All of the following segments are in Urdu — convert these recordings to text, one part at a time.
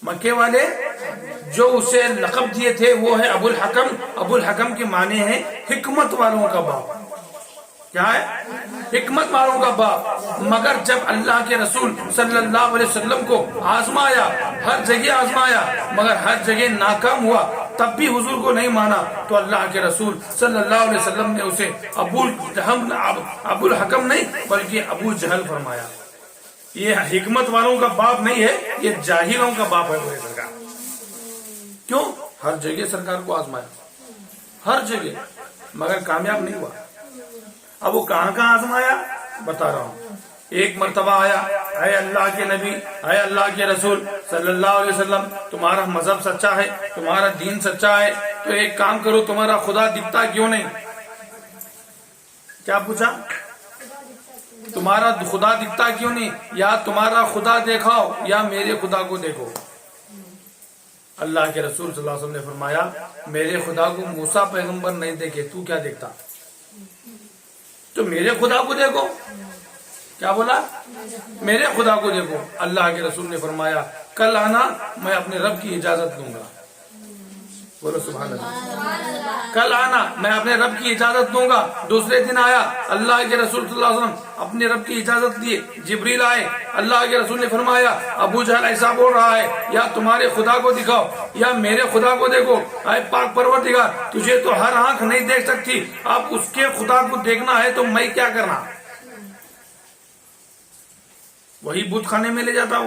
مکے والے جو اسے لقب دیے تھے وہ ہے ابو الحکم. ابو الحکم کے معنی ہے حکمت والوں کا باپ. کیا ہے؟ حکمت والوں کا باپ. مگر جب اللہ کے رسول صلی اللہ علیہ وسلم کو آزمایا، ہر جگہ آزمایا مگر ہر جگہ ناکام ہوا، تب بھی حضور کو نہیں مانا، تو اللہ کے رسول صلی اللہ علیہ وسلم نے اسے ابو الحکم نہیں بلکہ ابو جہل فرمایا. یہ حکمت والوں کا باپ نہیں ہے، یہ جاہلوں کا باپ ہے پورے سرکار. کیوں؟ ہر جگہ سرکار کو آزمایا، ہر جگہ، مگر کامیاب نہیں ہوا. اب وہ کہاں کہاں آزمایا بتا رہا ہوں. ایک مرتبہ آیا، اے اللہ کے نبی، اے اللہ کے رسول صلی اللہ علیہ وسلم، تمہارا مذہب سچا ہے، تمہارا دین سچا ہے، تو ایک کام کرو، تمہارا خدا دکھتا کیوں نہیں؟ کیا پوچھا؟ تمہارا خدا دکھتا کیوں نہیں؟ یا تمہارا خدا دیکھاؤ یا میرے خدا کو دیکھو. اللہ کے رسول صلی اللہ علیہ وسلم نے فرمایا، میرے خدا کو موسیٰ پیغمبر نہیں دیکھے، تو کیا دیکھتا؟ تو میرے خدا کو دیکھو. کیا بولا؟ میرے خدا کو دیکھو. اللہ کے رسول نے فرمایا، کل آنا، میں اپنے رب کی اجازت دوں گا. بولو سبحان اللہ. کل آنا، میں اپنے رب کی اجازت دوں گا. دوسرے دن آیا، اللہ کے رسول صلی اللہ علیہ وسلم اپنے رب کی اجازت دیے. جبریل آئے، اللہ کے رسول نے فرمایا، ابو جہل ایسا بول رہا ہے، یا تمہارے خدا کو دکھاؤ یا میرے خدا کو دیکھو. اے پاک پروردگار، تجھے تو ہر آنکھ نہیں دیکھ سکتی، اب اس کے خدا کو دیکھنا ہے تو میں کیا کرنا؟ وہی بت خانے میں لے جاتا،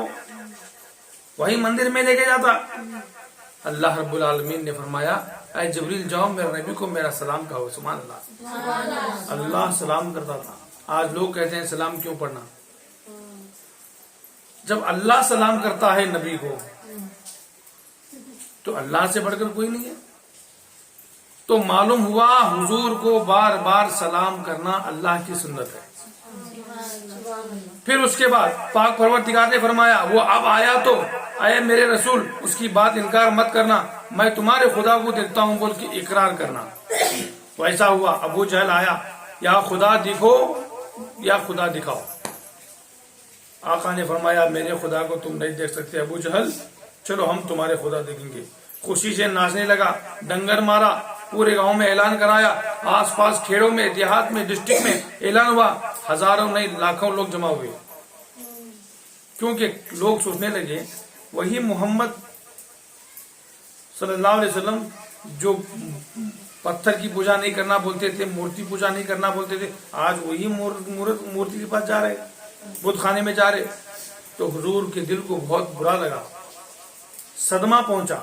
وہی مندر میں لے کے جاتا. اللہ رب العالمین نے فرمایا، اے جبریل جاؤ میرے نبی کو میرا سلام کہو. سبحان اللہ. اللہ سلام کرتا تھا. آج لوگ کہتے ہیں سلام کیوں پڑھنا؟ جب اللہ سلام کرتا ہے نبی کو تو اللہ سے بڑھ کر کوئی نہیں ہے. تو معلوم ہوا حضور کو بار بار سلام کرنا اللہ کی سنت ہے. پھر اس کے بعد پاک پروردگار نے فرمایا، وہ اب آیا تو اے میرے رسول اس کی بات انکار مت کرنا، میں تمہارے خدا کو دیکھتا ہوں بول کے اقرار کرنا. تو ایسا ہوا، ابو جہل آیا، یا خدا دیکھو یا خدا دکھاؤ. آقا نے فرمایا، میرے خدا کو تم نہیں دیکھ سکتے ابو جہل، چلو ہم تمہارے خدا دیکھیں گے. خوشی سے ناچنے لگا، ڈنگر مارا، پورے گاؤں میں اعلان کرایا، آس پاس کھیڑوں میں، دیہات میں، ڈسٹرکٹ میں اعلان ہوا. ہزاروں نہیں لاکھوں لوگ جمع ہوئے، کیونکہ لوگ سوچنے لگے وہی محمد صلی اللہ علیہ وسلم جو پتھر کی پوجا نہیں کرنا بولتے تھے، مورتی پوجا نہیں کرنا بولتے تھے، آج وہی مورتی کے پاس جا رہے، بت خانے میں جا رہے. تو حضور کے دل کو بہت برا لگا، صدمہ پہنچا.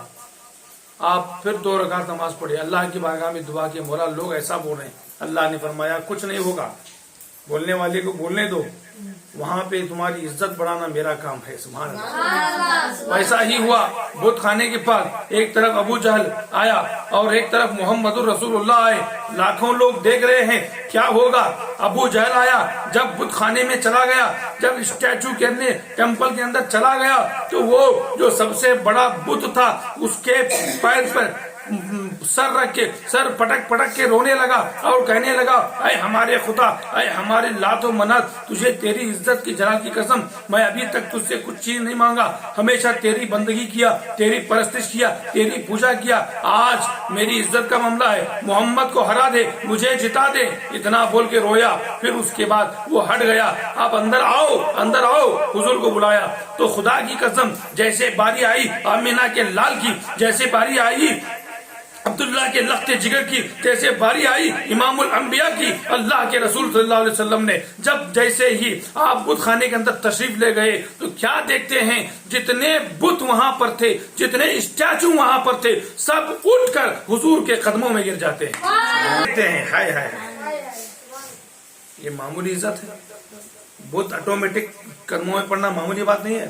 آپ پھر 2 رکعت نماز پڑھے، اللہ کی بارگاہ میں دعا کی، مولا لوگ ایسا بول رہے ہیں. اللہ نے فرمایا، کچھ نہیں ہوگا، بولنے والے کو بولنے دو، وہاں پہ تمہاری عزت بڑھانا میرا کام ہے. سبحان اللہ. ایسا ہی ہوا. بت خانے کے پاس ایک طرف ابو جہل آیا اور ایک طرف محمد الرسول اللہ آئے. لاکھوں لوگ دیکھ رہے ہیں کیا ہوگا. ابو جہل آیا، جب بت خانے میں چلا گیا، جب اسٹیچو کے اندر، ٹیمپل کے اندر چلا گیا، تو وہ جو سب سے بڑا بت تھا اس کے پیر پر سر رکھ کے، سر پٹک پٹک کے رونے لگا اور کہنے لگا، اے ہمارے خدا، اے ہمارے لات و منات، تجھے تیری عزت کی جلال کی قسم، میں ابھی تک تجھ سے کچھ چیز نہیں مانگا، ہمیشہ تیری بندگی کیا، تیری پرستش کیا، تیری پوجا کیا، آج میری عزت کا معاملہ ہے، محمد کو ہرا دے، مجھے جتا دے. اتنا بول کے رویا. پھر اس کے بعد وہ ہٹ گیا. آپ اندر آؤ، اندر آؤ، حضور کو بلایا. تو خدا کی قسم، جیسے باری آئی آمینہ کے لال کی، جیسے باری آئی عبداللہ کے لخت جگر کی، جیسے باری آئی امام الانبیاء کی، اللہ کے رسول صلی اللہ علیہ وسلم نے جیسے ہی آپ بت خانے کے اندر تشریف لے گئے تو کیا دیکھتے ہیں، جتنے بت وہاں پر تھے، جتنے اسٹیچو وہاں پر تھے، سب اٹھ کر حضور کے قدموں میں گر جاتے ہیں. دیکھتے ہیں، ہائے ہائے، یہ معمولی عزت ہے. بت آٹومیٹک قدموں میں پڑنا معمولی بات نہیں ہے.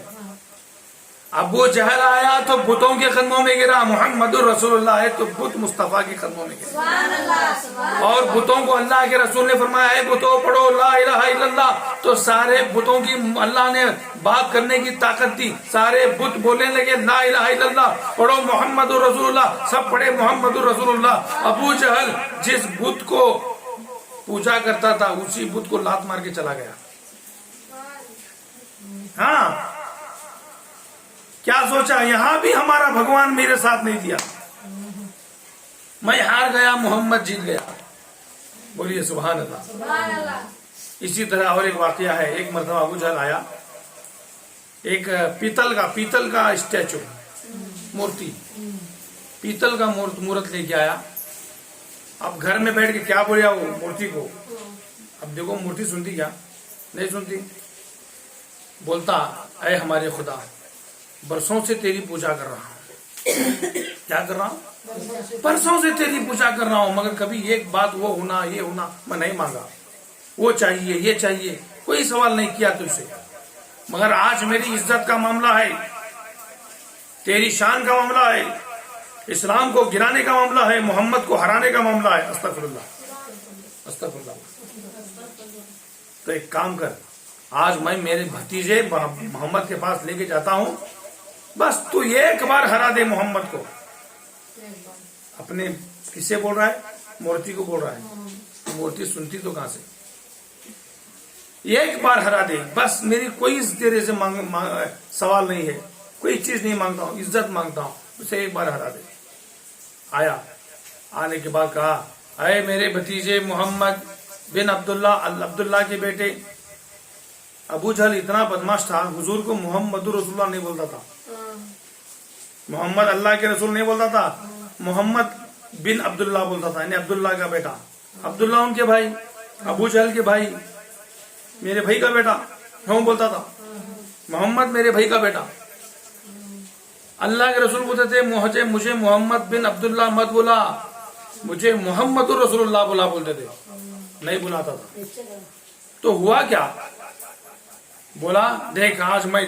ابو جہل آیا تو بتوں کے قدموں میں گرا، محمد الرسول اللہ ہے تو بت مصطفیٰ کے قدموں میں گرا. اور بتوں کو اللہ کے رسول نے فرمایا، اے بتوں پڑھو لا الہ الا اللہ. تو سارے بتوں کی اللہ نے بات کرنے کی طاقت دی، سارے بت بولنے لگے لا الہ الا اللہ، پڑھو محمد الرسول اللہ. سب پڑھے محمد الرسول اللہ. ابو جہل جس بت کو پوجا کرتا تھا اسی بت کو لات مار کے چلا گیا. ہاں، کیا سوچا یہاں بھی ہمارا بھگوان میرے ساتھ نہیں دیا، میں ہار گیا محمد جیت گیا. بولیے سبحان اللہ. اسی طرح اور ایک واقعہ ہے. ایک مرتبہ ابو جہل آیا، ایک پیتل کا اسٹیچو، مورتی، پیتل کا مورت لے کے آیا. اب گھر میں بیٹھ کے کیا بولیا وہ مورتی کو. اب دیکھو مورتی سنتی کیا؟ نہیں سنتی. بولتا اے ہمارے خدا، برسوں سے تیری پوجا کر رہا ہوں. کیا کر رہا ہوں؟ برسوں سے تیری پوجا کر رہا ہوں، مگر کبھی ایک بات وہ ہونا یہ ہونا میں نہیں مانگا. وہ چاہیے یہ چاہیے، کوئی سوال نہیں کیا تجھ سے. مگر آج میری عزت کا معاملہ ہے، تیری شان کا معاملہ ہے، اسلام کو گرانے کا معاملہ ہے، محمد کو ہرانے کا معاملہ ہے. استغفر اللہ استغفر اللہ. تو ایک کام کر، آج میں میرے بھتیجے محمد کے پاس لے کے جاتا ہوں، بس تو ایک بار ہرا دے محمد کو. اپنے کس سے بول رہا ہے؟ مورتی کو بول رہا ہے. مورتی سنتی تو کہاں سے؟ ایک بار ہرا دے بس، میری کوئی تیرے سے سوال نہیں ہے، کوئی چیز نہیں مانگتا ہوں، عزت مانگتا ہوں، اسے ایک بار ہرا دے. آیا، آنے کے بعد کہا اے میرے بھتیجے محمد بن عبداللہ کے بیٹے. ابو جہل اتنا بدماش تھا، حضور کو محمد رسول اللہ نہیں بولتا تھا، محمد اللہ کے رسول نہیں بولتا تھا، محمد بن عبداللہ بولتا تھا، یعنی عبداللہ کا بیٹا. عبداللہ ان کے بھائی، ابو جہل کے بھائی، میرے بھائی کا بیٹا کیوں بولتا تھا؟ محمد میرے بھائی کا بیٹا. اللہ کے رسول بولتے تھے مجھے محمد بن عبداللہ مت بولا، مجھے محمد رسول اللہ بولا بولتے تھے، نہیں بلاتا تھا. تو ہوا کیا؟ بولا دیکھ آج میں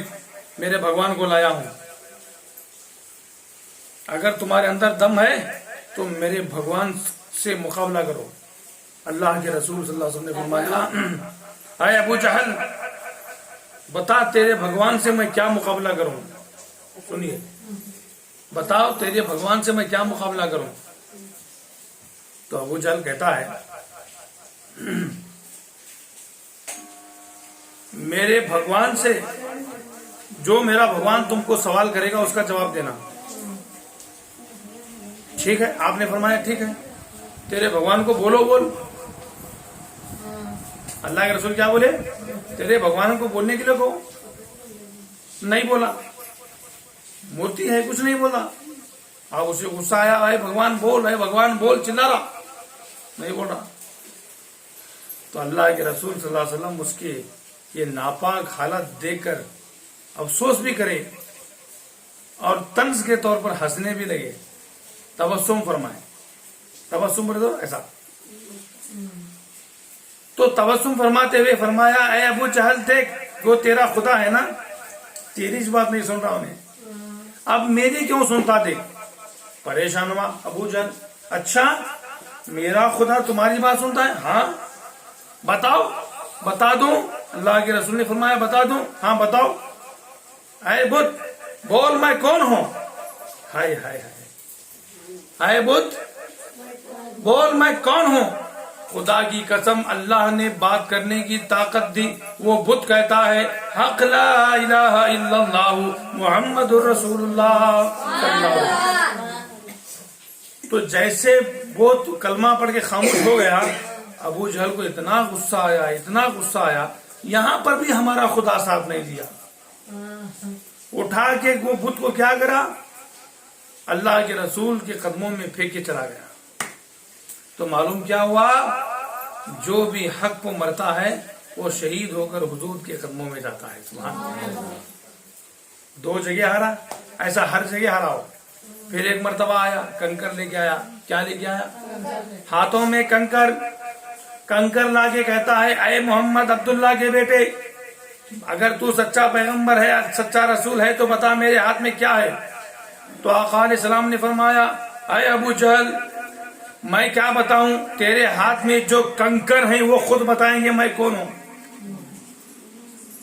میرے بھگوان کو لایا ہوں، اگر تمہارے اندر دم ہے تو میرے بھگوان سے مقابلہ کرو. اللہ کے رسول صلی اللہ علیہ وسلم نے فرمایا اے ابو جہل بتا تیرے بھگوان سے میں کیا مقابلہ کروں. سنیے، بتاؤ تیرے بھگوان سے میں کیا مقابلہ کروں. تو ابو جہل کہتا ہے میرے بھگوان سے، جو میرا بھگوان تم کو سوال کرے گا اس کا جواب دینا. ٹھیک ہے، آپ نے فرمایا ٹھیک ہے، تیرے بھگوان کو بولو بول. اللہ کے رسول کیا بولے؟ تیرے بھگوان کو بولنے کے لیے کہو. نہیں بولا، مورتی ہے کچھ نہیں بولا. اب اسے غصہ آیا، اے بھگوان بول، اے بھگوان بول، چلا رہا، نہیں بول رہا. تو اللہ کے رسول صلی اللہ علیہ وسلم اس کی یہ ناپاک حالت دیکھ کر افسوس بھی کرے اور طنز کے طور پر ہنسنے بھی لگے. تبسم فرمائے، تبسم بولے تو ایسا. تو تبسم فرماتے ہوئے فرمایا اے ابو جہل دیکھ، وہ تیرا خدا ہے نا، تیری اس بات نہیں سن رہا انہیں، اب میری کیوں سنتا؟ دیکھ پریشان ہوا ابو جہل. اچھا میرا خدا تمہاری بات سنتا ہے؟ ہاں بتاؤ. بتا دوں؟ اللہ کے رسول نے فرمایا بتا دوں. ہاں بتاؤ. اے بت بول میں کون ہوں. ہائے ہائے ہائے، اے بت بول میں کون ہوں. خدا کی قسم اللہ نے بات کرنے کی طاقت دی. وہ بت کہتا ہے حق لا الہ الا اللہ محمد الرسول اللہ صلی اللہ علیہ وسلم. تو جیسے وہ کلمہ پڑھ کے خاموش ہو گیا، ابو جہل کو اتنا غصہ آیا، اتنا غصہ آیا، یہاں پر بھی ہمارا خدا ساتھ نہیں دیا. اٹھا کے وہ بت کو کیا کرا؟ اللہ کے رسول کے قدموں میں پھینک کے چلا گیا. تو معلوم کیا ہوا؟ جو بھی حق کو مرتا ہے وہ شہید ہو کر حضور کے قدموں میں جاتا ہے. سبحان اللہ. 2 جگہ ہارا، ایسا ہر جگہ ہارا ہو. پھر ایک مرتبہ آیا، کنکر لے کے آیا. کیا لے کے آیا؟ ہاتھوں میں کنکر لا کے کہتا ہے اے محمد عبداللہ کے بیٹے، اگر تو سچا پیغمبر ہے، سچا رسول ہے تو بتا میرے ہاتھ میں کیا ہے. تو آقا علیہ السلام نے فرمایا اے ابو جہل میں کیا بتاؤں، تیرے ہاتھ میں جو کنکر ہیں وہ خود بتائیں گے میں کون ہوں.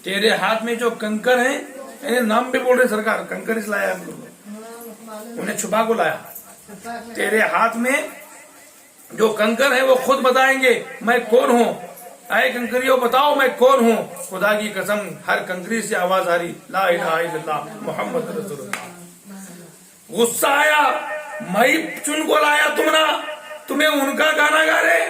تیرے ہاتھ میں جو کنکر ہیں، یعنی نام بھی بول رہے سرکار، کنکر اس لایا انہیں چھپا کو لایا. تیرے ہاتھ میں جو کنکر ہیں وہ خود بتائیں گے میں کون ہوں. اے کنکریوں بتاؤ میں کون ہوں؟ خدا کی قسم ہر کنکری سے آواز آ رہی لا الہ الا اللہ محمد رسول اللہ۔ غصہ آیا، میں چن کو لایا تمہیں ان کا گانا گا رہے،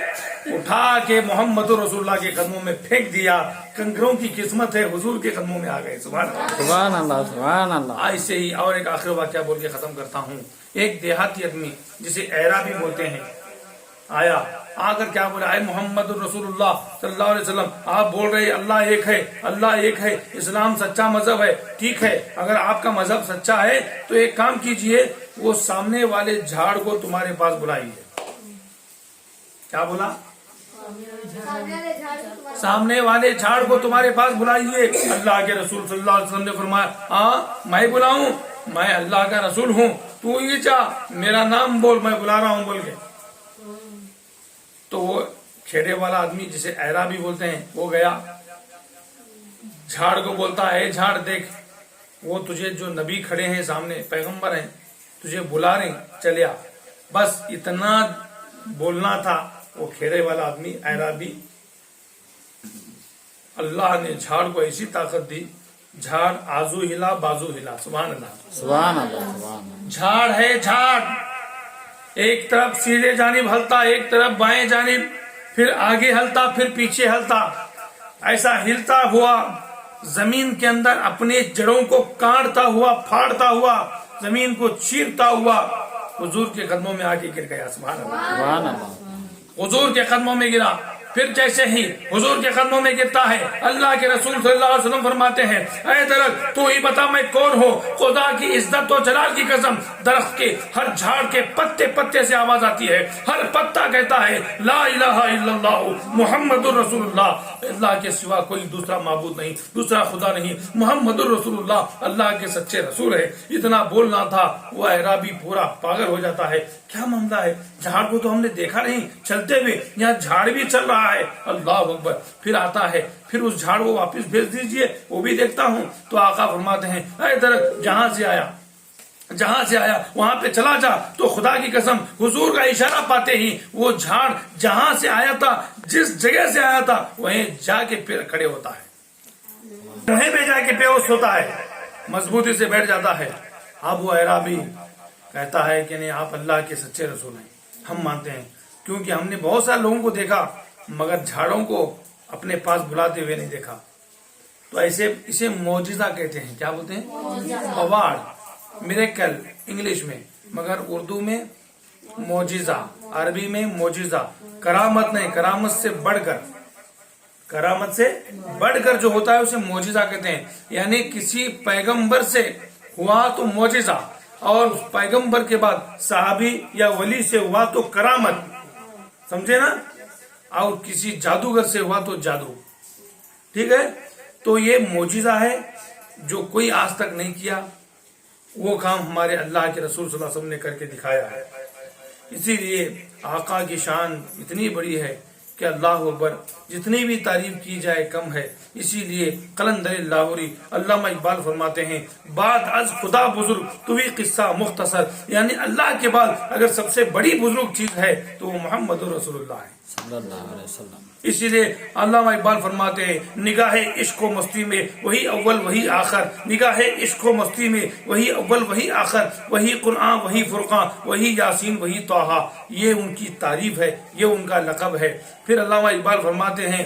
اٹھا کے محمد رسول اللہ کے قدموں میں پھینک دیا۔ کنکروں کی قسمت ہے حضور کے قدموں میں آ گئے۔ سبحان اللہ سبحان اللہ سبحان اللہ۔ ایسے ہی اور ایک آخر واقعہ بول کے ختم کرتا ہوں۔ ایک دیہاتی آدمی جسے اعرابی بولتے ہیں آیا، آ کر کیا بولا، اے محمد رسول اللہ صلی اللہ علیہ وسلم، آپ بول رہے اللہ ایک ہے، اللہ ایک ہے، اسلام سچا مذہب ہے، ٹھیک ہے، اگر آپ کا مذہب سچا ہے تو ایک کام کیجئے، وہ سامنے والے جھاڑ کو تمہارے پاس بلائیے۔ کیا بولا؟ سامنے والے جھاڑ کو تمہارے پاس بلائیے۔ اللہ کے رسول صلی اللہ علیہ وسلم نے فرمایا، ہاں میں بلاؤں؟ میں اللہ کا رسول ہوں، تو یہ چاہ میرا نام بول، میں بلا رہا ہوں بول کے۔ تو وہ کھیڑے والا آدمی جسے اعرابی بولتے ہیں وہ گیا، جھاڑ کو بولتا ہے، اے جھاڑ دیکھ، وہ تجھے جو نبی کھڑے ہیں سامنے، پیغمبر ہیں، تجھے بلا رہے ہیں، چلیا۔ بس اتنا بولنا تھا۔ وہ کھیڑے والا آدمی اعرابی، اللہ نے جھاڑ کو ایسی طاقت دی، جھاڑ آزو ہلا بازو ہلا۔ سبحان اللہ سبحان اللہ سبحان اللہ۔ جھاڑ ہے جھاڑ، ایک طرف سیدھے جانب ہلتا، ایک طرف بائیں جانب، پھر آگے ہلتا، پھر پیچھے ہلتا، ایسا ہلتا ہوا زمین کے اندر اپنے جڑوں کو کاٹتا ہوا، پھاڑتا ہوا، زمین کو چیرتا ہوا حضور کے قدموں میں آ کے گر گیا۔ سبحان اللہ سبحان اللہ۔ حضور کے قدموں میں گرا۔ پھر جیسے ہی حضور کے قدموں میں گرتا ہے، اللہ کے رسول صلی اللہ علیہ وسلم فرماتے ہیں، اے درخت تو ہی بتا میں کون ہوں؟ خدا کی عزت و جلال کی قسم، درخت کے ہر جھاڑ کے پتے پتے سے آواز آتی ہے، ہر پتا کہتا ہے لا الہ الا اللہ محمد الرسول اللہ، اللہ کے سوا کوئی دوسرا معبود نہیں، دوسرا خدا نہیں، محمد الرسول اللہ اللہ کے سچے رسول ہے۔ اتنا بولنا تھا، وہ اعرابی پورا پاگل ہو جاتا ہے، کیا معاملہ ہے؟ جھاڑ کو تو ہم نے دیکھا نہیں چلتے ہوئے، یہاں جھاڑ بھی چل رہا ہے، اللہ اکبر۔ پھر آتا ہے، پھر اس جھاڑ کو واپس بھیج دیجئے، وہ بھی دیکھتا ہوں۔ تو آقا فرماتے ہیں، اے درخت جہاں سے آیا وہاں پہ چلا جا۔ تو خدا کی قسم حضور کا اشارہ پاتے ہی وہ جھاڑ جہاں سے آیا تھا، جس جگہ سے آیا تھا، وہیں جا کے پھر کھڑے ہوتا ہے، وہیں پہ جا کے بے ہوش ہوتا ہے، مضبوطی سے بیٹھ جاتا ہے۔ اب وہ اعرابی کہتا ہے کہ نہیں، آپ اللہ کے سچے رسول ہیں، ہم مانتے ہیں، کیونکہ ہم نے بہت سارے لوگوں کو دیکھا مگر جھاڑوں کو اپنے پاس بلاتے ہوئے نہیں دیکھا۔ تو ایسے اسے معجزہ کہتے ہیں۔ کیا بولتے ہیں؟ اوارڈ، میریکل انگلش میں، مگر اردو میں معجزہ، عربی میں معجزہ، کرامت نہیں، کرامت سے بڑھ کر جو ہوتا ہے اسے معجزہ کہتے ہیں۔ یعنی کسی پیغمبر سے ہوا تو معجزہ، اور اس پیغمبر کے بعد صحابی یا ولی سے ہوا تو کرامت، سمجھے نا، اور کسی جادوگر سے ہوا تو جادو، ٹھیک ہے۔ تو یہ معجزہ ہے جو کوئی آج تک نہیں کیا، وہ کام ہمارے اللہ کے رسول صلی اللہ علیہ وسلم نے کر کے دکھایا ہے۔ اسی لیے آقا کی شان اتنی بڑی ہے کہ اللہ اکبر، جتنی بھی تعریف کی جائے کم ہے۔ اسی لیے قلندر لاہوری علامہ اقبال فرماتے ہیں، بعد از خدا بزرگ تو بھی قصہ مختصر، یعنی اللہ کے بعد اگر سب سے بڑی بزرگ چیز ہے تو وہ محمد رسول اللہ ہے صلی اللہ علیہ وسلم۔ اسی لیے علامہ اقبال فرماتے ہیں، نگاہ عشق و مستی میں وہی اول وہی آخر، نگاہ عشق و مستی میں وہی اول وہی آخر، وہی قرآن وہی فرقان وہی یاسین وہی طٰہٰ۔ یہ ان کی تعریف ہے، یہ ان کا لقب ہے۔ پھر علامہ اقبال فرماتے ہیں،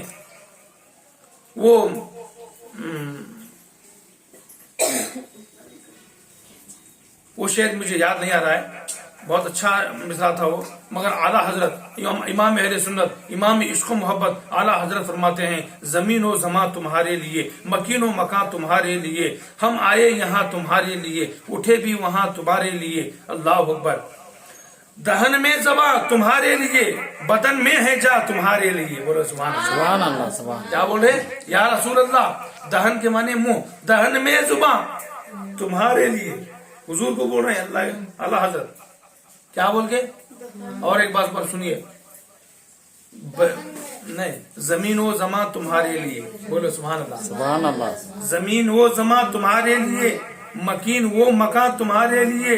وہ شعر مجھے یاد نہیں آ رہا ہے، بہت اچھا مصرع تھا وہ، مگر اعلیٰ حضرت امام اہل سنت، امام عشق و محبت اعلیٰ حضرت فرماتے ہیں، زمین و زمان تمہارے لیے، مکین و مکان تمہارے لیے، ہم آئے یہاں تمہارے لیے، اٹھے بھی وہاں تمہارے لیے، اللہ اکبر۔ دہن میں زباں تمہارے لیے، بدن میں ہے جا تمہارے لیے، بولو سبحان اللہ۔ سبحان اللہ سبحان۔ کیا بول رہے یا رسول اللہ؟ دہن کے معنی منہ، دہن میں زباں تمہارے لیے، حضور کو بول رہے ہیں اللہ اعلیٰ حضرت، کیا بول کے؟ اور ایک بات پر سنیے، نہیں، زمین و زمان تمہارے لیے، بولو سبحان اللہ۔ سبحان اللہ۔ زمین و زمان تمہارے لیے، مکین و مکان تمہارے لیے،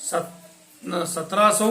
1700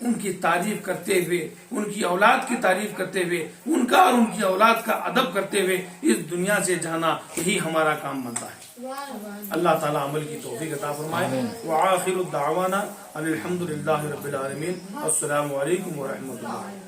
ان کی تعریف کرتے ہوئے، ان کی اولاد کی تعریف کرتے ہوئے، ان کا اور ان کی اولاد کا ادب کرتے ہوئے اس دنیا سے جانا، یہی ہمارا کام بنتا ہے۔ اللہ تعالیٰ عمل کی توفیق عطا فرمائے۔ وآخر الدعوانا ان الحمد للہ رب العالمین۔ السلام علیکم ورحمۃ اللہ۔